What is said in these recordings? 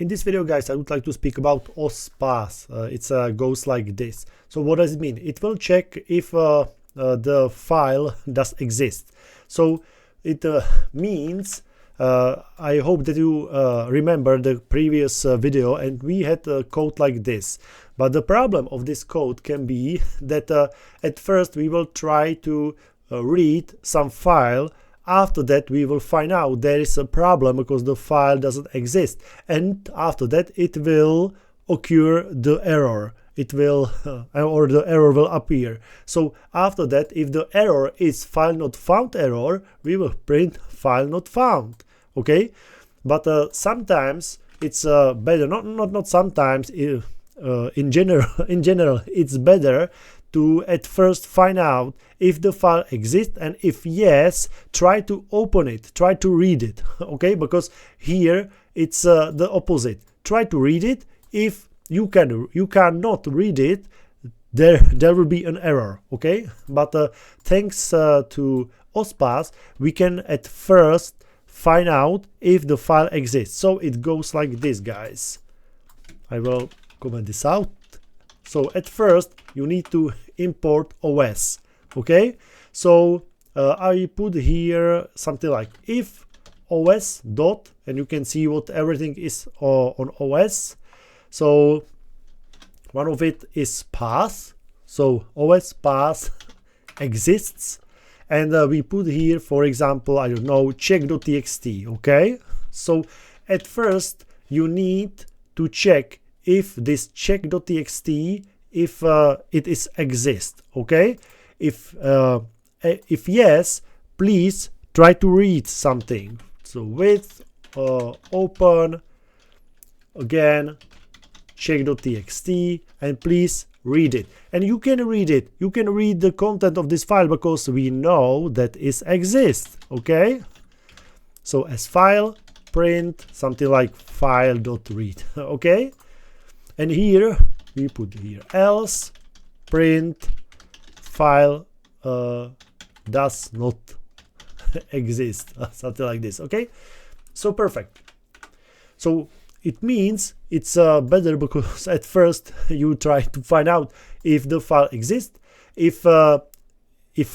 In this video, guys, I would like to speak about OSPath. It goes like this. So what does it mean? It will check if the file does exist. So it means, I hope that you remember the previous video, and we had a code like this. But the problem of this code can be that at first we will try to read some file. After that, we will find out there is a problem because the file doesn't exist, and after that it will occur the error. It will or the error will appear. So after that, if the error is file not found error, we will print file not found. Okay, but sometimes it's better. Not sometimes. In general, it's better to at first find out if the file exists, and if yes, try to open it, try to read it. Okay, because here it's the opposite. Try to read it. If you cannot read it, there will be an error. Okay, but thanks to OSPath, we can at first find out if the file exists. So it goes like this, guys. I will comment this out. So at first you need to import OS. Okay, so I put here something like if OS dot, and you can see what everything is on OS. So one of it is path. So OS path exists, and we put here, for example, I don't know, check.txt. Okay, so at first you need to check if this check.txt, if it is exist. Okay, if yes, please try to read something. So with open again check.txt, and please read it. And you can read it, you can read the content of this file because we know that it exists. Okay, so as file, print something like file.read. Okay, and here we put here else, print file does not exist, something like this. Okay, so perfect. So it means it's better because at first you try to find out if the file exists. If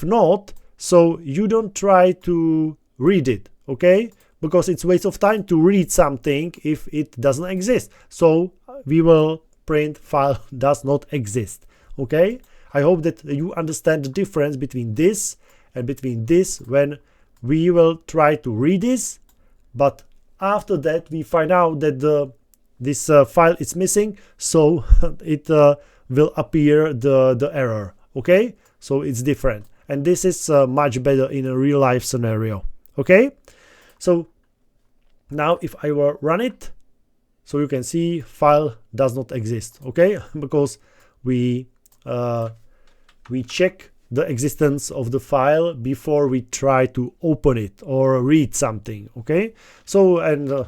not, so you don't try to read it. Okay, because it's waste of time to read something if it doesn't exist. So we will print file does not exist. Okay, I hope that you understand the difference between this and between this when we will try to read this, but after that we find out that this file is missing, so it will appear the error. Okay, so it's different, and this is much better in a real life scenario. Okay, so now if I will run it, so you can see file does not exist. Okay, because we check the existence of the file before we try to open it or read something. Okay, so and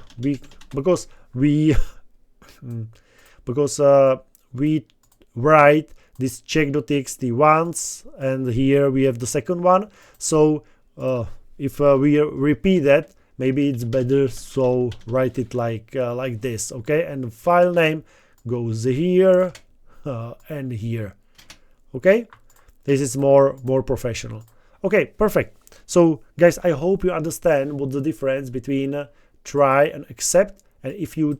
because we write this check.txt once, and here we have the second one. So if we repeat that, maybe it's better, so write it like this. Okay, and the file name goes here and here. Okay, this is more professional. Okay, perfect. So guys, I hope you understand what the difference between try and accept, and if you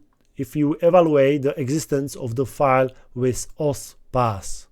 evaluate the existence of the file with OSPath.